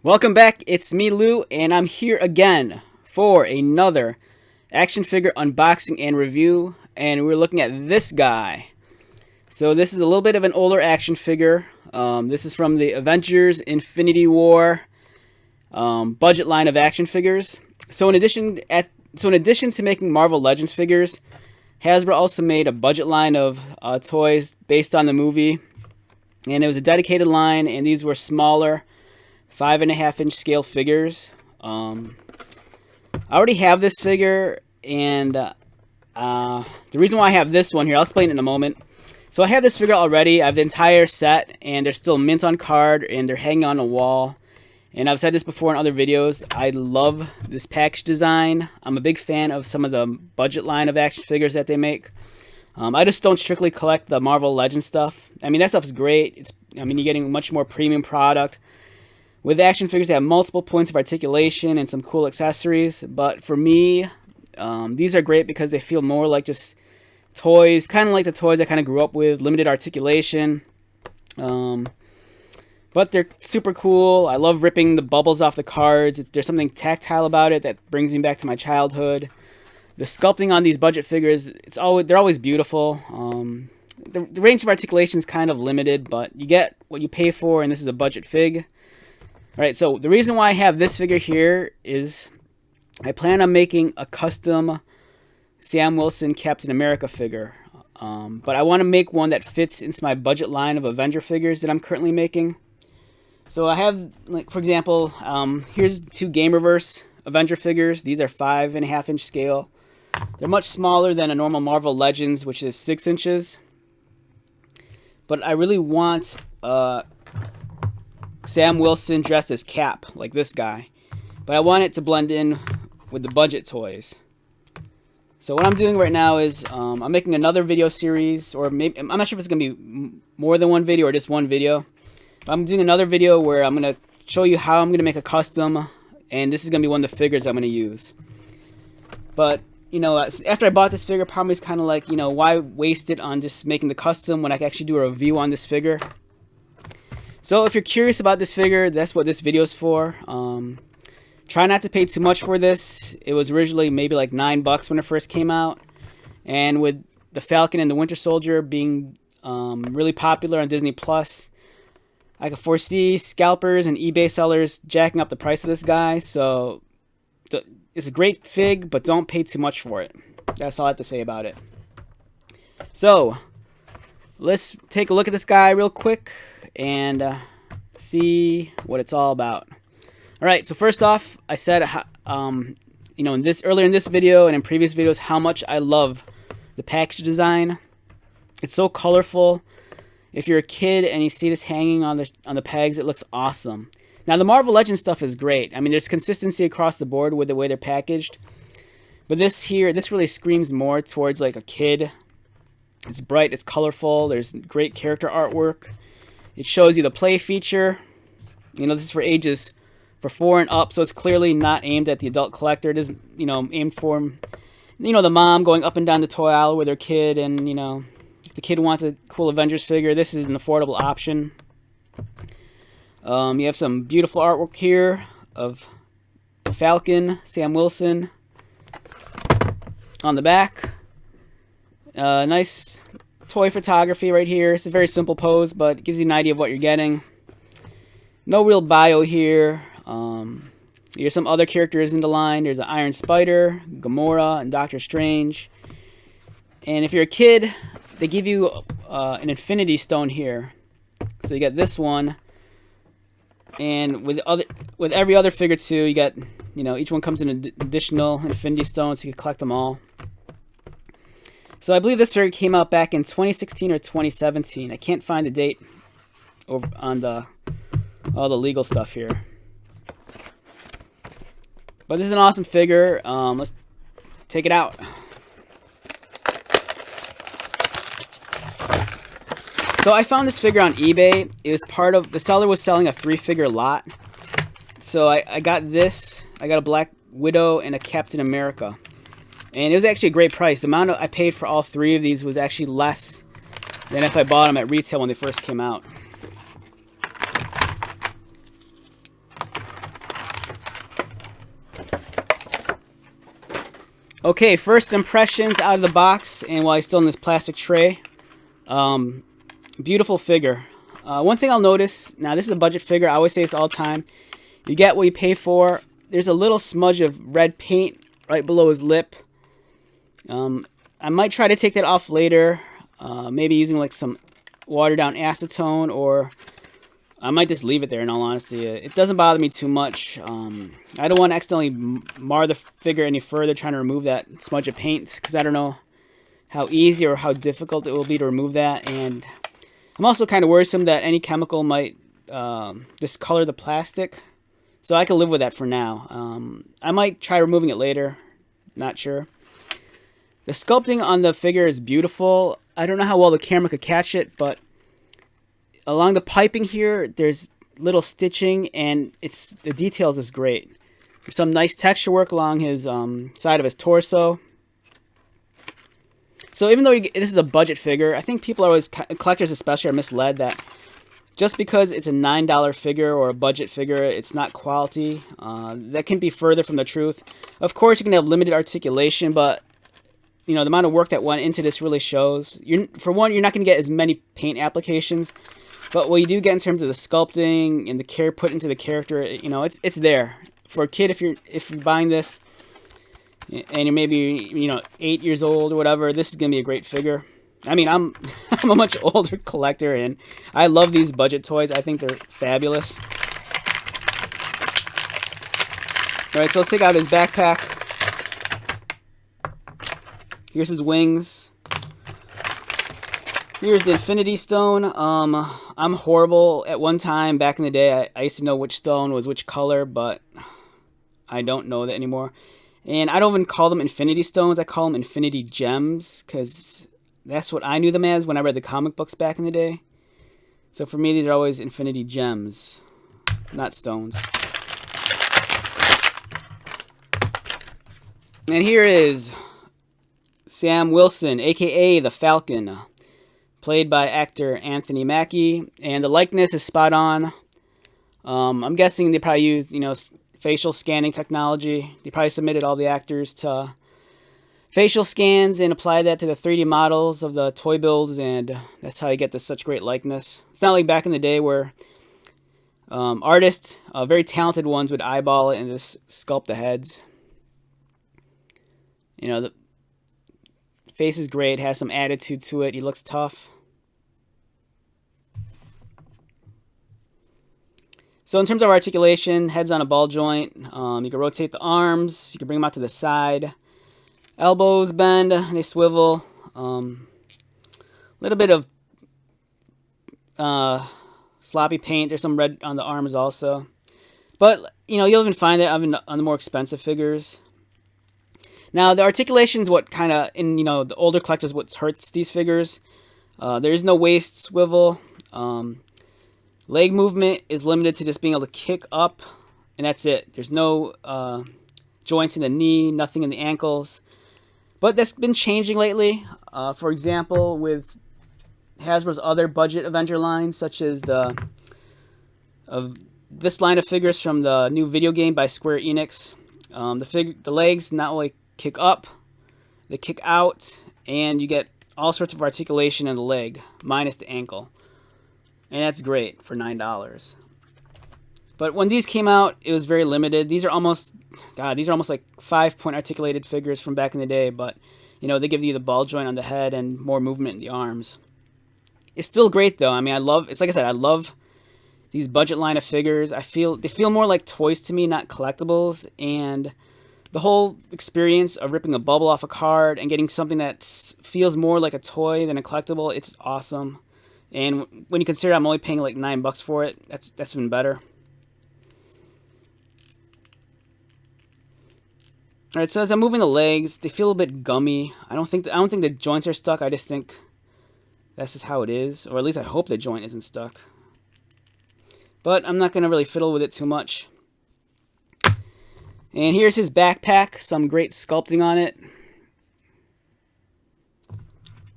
Welcome back, it's me Lou, and I'm here again for another action figure unboxing and review, and we're looking at this guy. So this is a little bit of an older action figure. This is from the Avengers Infinity War budget line of action figures. So in addition to making Marvel Legends figures, Hasbro also made a budget line of toys based on the movie, and it was a dedicated line, and these were smaller 5.5-inch scale figures. I already have this figure, and the reason why I have this one here, I'll explain it in a moment. So I have this figure already. I have the entire set, and they're still mint on card, and they're hanging on a wall. And I've said this before in other videos, I love this package design. I'm a big fan of some of the budget line of action figures that they make. I just don't strictly collect the Marvel Legends stuff. I mean, that stuff's great. You're getting much more premium product. With action figures, they have multiple points of articulation and some cool accessories. But for me, these are great because they feel more like just toys, kind of like the toys I kind of grew up with, limited articulation. But they're super cool. I love ripping the bubbles off the cards. There's something tactile about it that brings me back to my childhood. The sculpting on these budget figures, they're always beautiful. The range of articulation is kind of limited, but you get what you pay for, and this is a budget fig. Alright, so the reason why I have this figure here is I plan on making a custom Sam Wilson Captain America figure. But I want to make one that fits into my budget line of Avenger figures that I'm currently making. So I have, like, for example, here's two Gamerverse Avenger figures. These are 5.5-inch scale. They're much smaller than a normal Marvel Legends, which is 6 inches. But I really want Sam Wilson dressed as Cap, like this guy. But I want it to blend in with the budget toys. So what I'm doing right now is I'm making another video series, or maybe, I'm not sure if it's going to be more than one video or just one video. But I'm doing another video where I'm going to show you how I'm going to make a custom, and this is going to be one of the figures I'm going to use. But, you know, after I bought this figure, part of me is kind of like, you know, why waste it on just making the custom when I can actually do a review on this figure? So if you're curious about this figure, that's what this video is for. Try not to pay too much for this. It was originally maybe like $9 when it first came out. And with the Falcon and the Winter Soldier being really popular on Disney Plus, I can foresee scalpers and eBay sellers jacking up the price of this guy. So it's a great fig, but don't pay too much for it. That's all I have to say about it. So let's take a look at this guy real quick and see what it's all about. All right, so first off, I said, you know, earlier in this video and in previous videos, how much I love the package design. It's so colorful. If you're a kid and you see this hanging on the pegs, it looks awesome. Now, the Marvel Legends stuff is great. I mean, there's consistency across the board with the way they're packaged. But this really screams more towards like a kid. It's bright, it's colorful, there's great character artwork. It shows you the play feature. You know, this is for ages for 4 and up, so it's clearly not aimed at the adult collector. It is, you know, aimed for, you know, the mom going up and down the toy aisle with her kid, and, you know, if the kid wants a cool Avengers figure, this is an affordable option. You have some beautiful artwork here of Falcon, Sam Wilson on the back. Nice toy photography right here. It's a very simple pose, but it gives you an idea of what you're getting. No real bio here. Here's some other characters in the line. There's an Iron Spider, Gamora, and Doctor Strange. And if you're a kid, they give you an Infinity Stone here. So you get this one, and with every other figure too, you get, you know, each one comes in an additional Infinity Stone, so you can collect them all. So I believe this figure came out back in 2016 or 2017. I can't find the date over on all the legal stuff here. But this is an awesome figure. Let's take it out. So I found this figure on eBay. It was part of, the seller was selling a 3-figure lot. So I got this. I got a Black Widow and a Captain America. And it was actually a great price. The amount I paid for all 3 of these was actually less than if I bought them at retail when they first came out. Okay, first impressions out of the box, and while he's still in this plastic tray. Beautiful figure. One thing I'll notice, now this is a budget figure, I always say this all the time, you get what you pay for. There's a little smudge of red paint right below his lip. I might try to take that off later, maybe using like some watered down acetone, or I might just leave it there in all honesty. It doesn't bother me too much. I don't want to accidentally mar the figure any further trying to remove that smudge of paint, because I don't know how easy or how difficult it will be to remove that. And I'm also kind of worrisome that any chemical might discolor the plastic. So I can live with that for now. I might try removing it later. Not sure. The sculpting on the figure is beautiful. I don't know how well the camera could catch it, but along the piping here, there's little stitching, and the details is great. There's some nice texture work along his side of his torso. So even though this is a budget figure, I think people are always, collectors especially, are misled that just because it's a $9 figure or a budget figure, it's not quality. That can be further from the truth. Of course, you can have limited articulation, but you know the amount of work that went into this really shows. For one, you're not going to get as many paint applications, but what you do get in terms of the sculpting and the care put into the character, you know, it's there for a kid. If you're buying this and you're maybe 8 years old or whatever, this is going to be a great figure. I mean, I'm a much older collector, and I love these budget toys. I think they're fabulous. All right, so let's take out his backpack. Here's his wings. Here's the Infinity Stone. I'm horrible. At one time back in the day, I used to know which stone was which color, but I don't know that anymore. And I don't even call them Infinity Stones. I call them Infinity Gems, because that's what I knew them as when I read the comic books back in the day. So for me, these are always Infinity Gems, not stones. And here is Sam Wilson, a.k.a. the Falcon, played by actor Anthony Mackie. And the likeness is spot on. I'm guessing they probably used, facial scanning technology. They probably submitted all the actors to facial scans and applied that to the 3D models of the toy builds, and that's how you get this such great likeness. It's not like back in the day where artists, very talented ones, would eyeball it and just sculpt the heads. The face is great, has some attitude to it. He looks tough. So in terms of articulation, head's on a ball joint. You can rotate the arms. You can bring them out to the side. Elbows bend, they swivel. Little bit of sloppy paint. There's some red on the arms also. But, you'll even find that on the more expensive figures. Now, the articulation is what kind of, in the older collectors, what hurts these figures. There is no waist swivel. Leg movement is limited to just being able to kick up, and that's it. There's no joints in the knee, nothing in the ankles. But that's been changing lately. For example, with Hasbro's other budget Avenger lines, such as this line of figures from the new video game by Square Enix. The legs not only kick up, they kick out, and you get all sorts of articulation in the leg, minus the ankle. And that's great for $9. But when these came out, it was very limited. These are almost like 5-point articulated figures from back in the day, but they give you the ball joint on the head and more movement in the arms. It's still great though. I mean, it's like I said, I love these budget line of figures. They feel more like toys to me, not collectibles, and the whole experience of ripping a bubble off a card and getting something that feels more like a toy than a collectible, it's awesome. And when you consider I'm only paying like $9 for it, that's even better. All right, so as I'm moving the legs, they feel a bit gummy. I don't think the joints are stuck. I just think that's just how it is, or at least I hope the joint isn't stuck. But I'm not gonna really fiddle with it too much. And here's his backpack. Some great sculpting on it.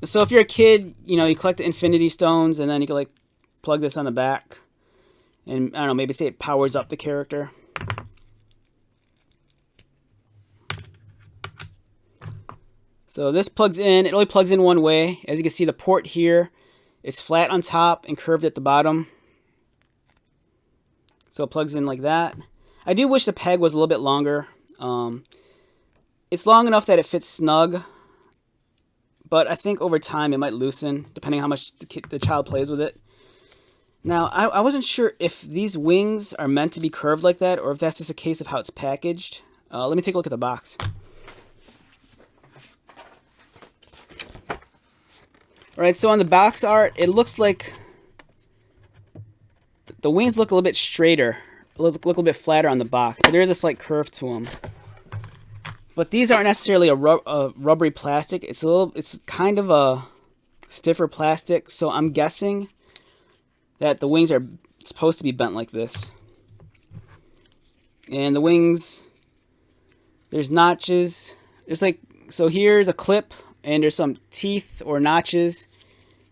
So if you're a kid, you collect the Infinity Stones, and then you can like plug this on the back, and I don't know, maybe say it powers up the character. So this plugs in. It only plugs in one way. As you can see, the port here is flat on top and curved at the bottom. So it plugs in like that. I do wish the peg was a little bit longer. It's long enough that it fits snug, but I think over time it might loosen, depending on how much the child plays with it. Now, I wasn't sure if these wings are meant to be curved like that, or if that's just a case of how it's packaged. Let me take a look at the box. Alright, so on the box art, it looks like the wings look a little bit straighter, look a little bit flatter on the box, but there is a slight curve to them. But these aren't necessarily a rubbery plastic. It's kind of a stiffer plastic, so I'm guessing that the wings are supposed to be bent like this. And the wings, there's notches. There's like, so here's a clip, and there's some teeth or notches,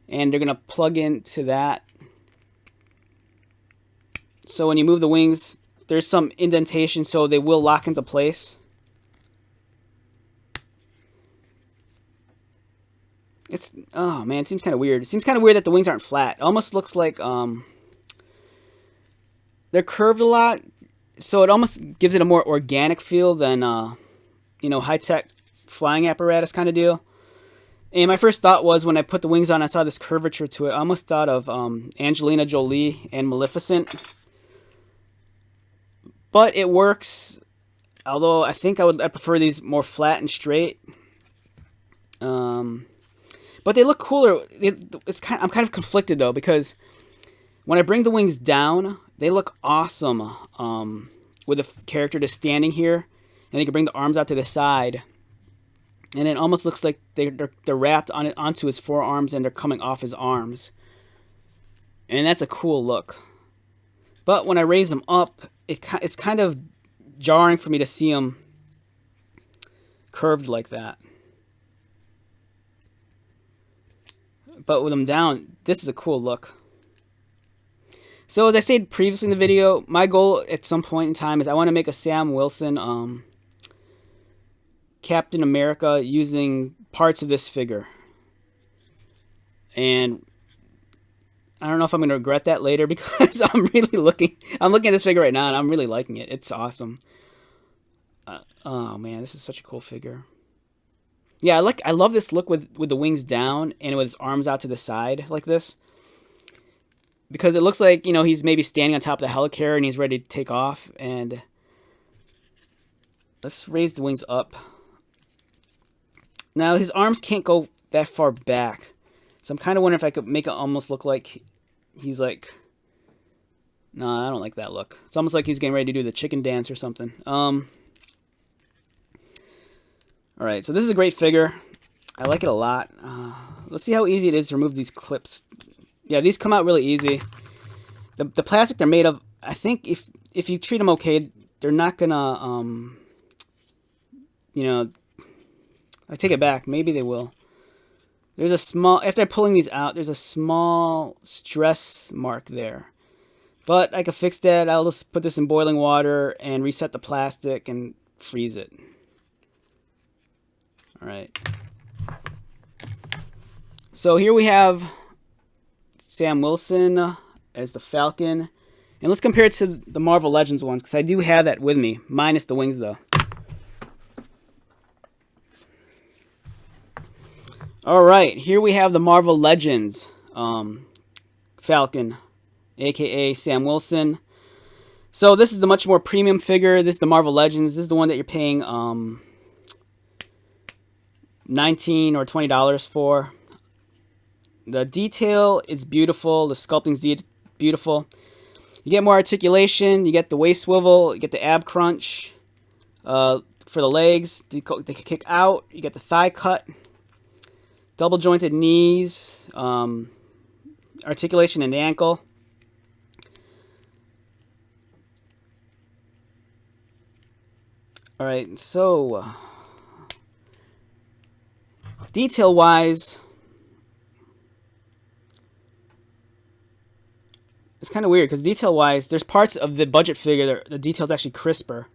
and they're gonna plug into that. So when you move the wings, there's some indentation, so they will lock into place. Oh man, it seems kind of weird. It seems kind of weird that the wings aren't flat. It almost looks like they're curved a lot, so it almost gives it a more organic feel than you know, high-tech flying apparatus kind of deal. And my first thought was, when I put the wings on, I saw this curvature to it. I almost thought of Angelina Jolie and Maleficent. But it works, although I think I prefer these more flat and straight. But they look cooler. I'm kind of conflicted though, because when I bring the wings down, they look awesome with the character just standing here, and they can bring the arms out to the side, and it almost looks like they're wrapped onto his forearms and they're coming off his arms, and that's a cool look. But when I raise them up, it's kind of jarring for me to see them curved like that. But with them down, this is a cool look. So as I said previously in the video, my goal at some point in time is I want to make a Sam Wilson Captain America using parts of this figure. And I don't know if I'm going to regret that later, because I'm looking at this figure right now and I'm really liking it. It's awesome. Oh man, this is such a cool figure. Yeah, I love this look with the wings down and with his arms out to the side like this. Because it looks like, you know, he's maybe standing on top of the helicarrier and he's ready to take off. And let's raise the wings up. Now, his arms can't go that far back. So I'm kind of wondering if I could make it almost look like he's like... No, I don't like that look. It's almost like he's getting ready to do the chicken dance or something. Alright, so this is a great figure. I like it a lot. Let's see how easy it is to remove these clips. Yeah, these come out really easy. The plastic they're made of, I think if you treat them okay, they're not gonna, you know, I take it back. Maybe they will. There's a small, after pulling these out, there's a small stress mark there. But I can fix that. I'll just put this in boiling water and reset the plastic and freeze it. Alright. So here we have Sam Wilson as the Falcon. And let's compare it to the Marvel Legends ones, because I do have that with me, minus the wings though. Alright, here we have the Marvel Legends Falcon, aka Sam Wilson. So this is the much more premium figure. This is the Marvel Legends. This is the one that you're paying $19 or $20 for. The detail is beautiful. The sculpting's beautiful. You get more articulation. You get the waist swivel. You get the ab crunch for the legs. They kick out. You get the thigh cut. Double jointed knees. Articulation in the ankle. Alright, so detail-wise, it's kind of weird because detail-wise, there's parts of the budget figure that the detail's actually crisper.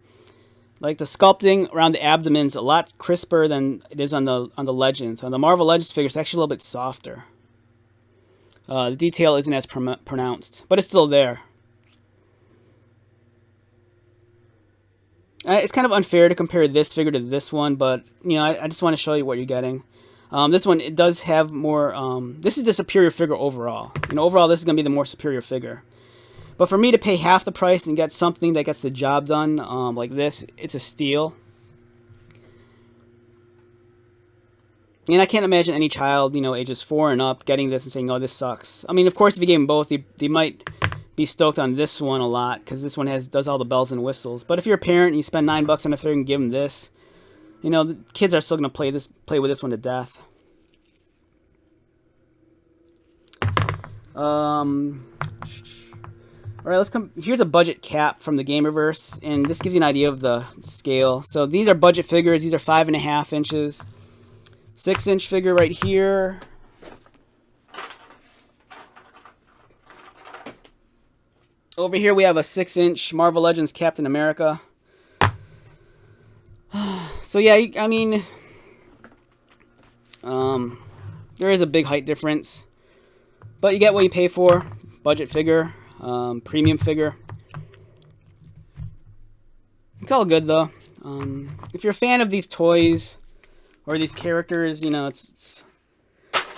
Like the sculpting around the abdomen's a lot crisper than it is on the Legends. On the Marvel Legends figure, it's actually a little bit softer. The detail isn't as pronounced, but it's still there. It's kind of unfair to compare this figure to this one, but you know, I just want to show you what you're getting. This one, it does have more. This is the superior figure overall. You know, overall, this is gonna be the more superior figure. But for me to pay half the price and get something that gets the job done like this, it's a steal. And I can't imagine any child, you know, ages 4 and up, getting this and saying, "Oh, this sucks." I mean, of course, if you gave them both, they might be stoked on this one a lot because this one does all the bells and whistles. But if you're a parent and you spend $9 on a figure and give them this, you know, the kids are still gonna play with this one to death. All right, let's come. Here's a budget cap from the Gamerverse, and this gives you an idea of the scale. So these are budget figures. These are 5.5 inches. 6-inch figure right here. Over here we have a 6-inch Marvel Legends Captain America. So yeah, I mean, there is a big height difference, but you get what you pay for. Budget figure, premium figure. It's all good though. If you're a fan of these toys or these characters, you know,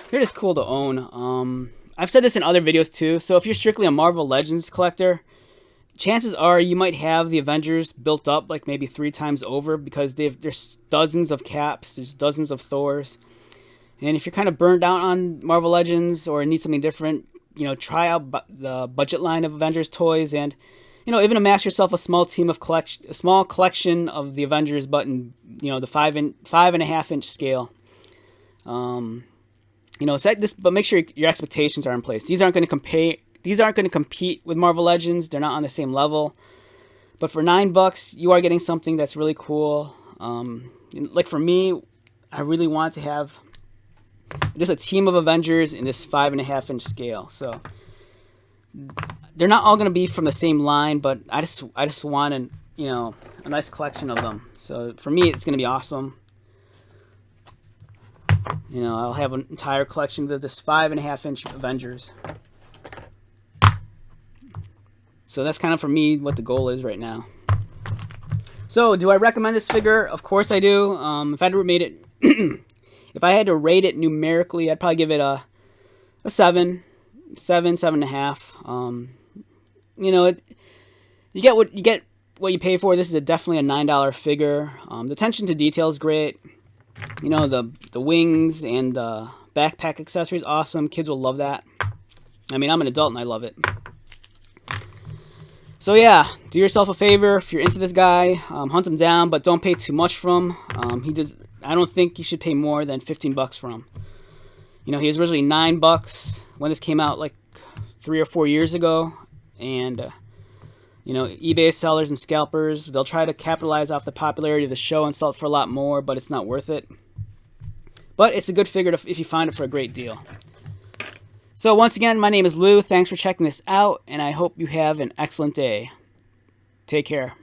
they're just cool to own. I've said this in other videos too, so if you're strictly a Marvel Legends collector, chances are you might have the Avengers built up like maybe 3 times over because there's dozens of Caps, there's dozens of Thors. And if you're kind of burned out on Marvel Legends or need something different, you know, try out the budget line of Avengers toys, and you know, even amass yourself a small team of a small collection of the Avengers, but in, you know, the 5.5-inch scale. You know, but make sure your expectations are in place. These aren't going to compete with Marvel Legends. They're not on the same level. But for $9, you are getting something that's really cool. Like for me, I really want to have just a team of Avengers in this 5.5-inch scale. So they're not all going to be from the same line, but I just want a nice collection of them. So for me, it's going to be awesome. You know, I'll have an entire collection of this 5.5-inch Avengers. So that's kind of for me what the goal is right now. So do I recommend this figure? Of course I do. If I had to rate it numerically, I'd probably give it a 7.5. You know, you get what you pay for. This is definitely a $9 figure. The attention to detail is great. You know, the wings and the backpack accessories, awesome. Kids will love that. I mean, I'm an adult and I love it. So yeah, do yourself a favor if you're into this guy. Hunt him down, but don't pay too much for him. I don't think you should pay more than $15 for him. You know, he was originally $9 when this came out like 3 or 4 years ago, and you know, eBay sellers and scalpers, they'll try to capitalize off the popularity of the show and sell it for a lot more, but it's not worth it. But it's a good figure if you find it for a great deal. So once again, my name is Lou. Thanks for checking this out, and I hope you have an excellent day. Take care.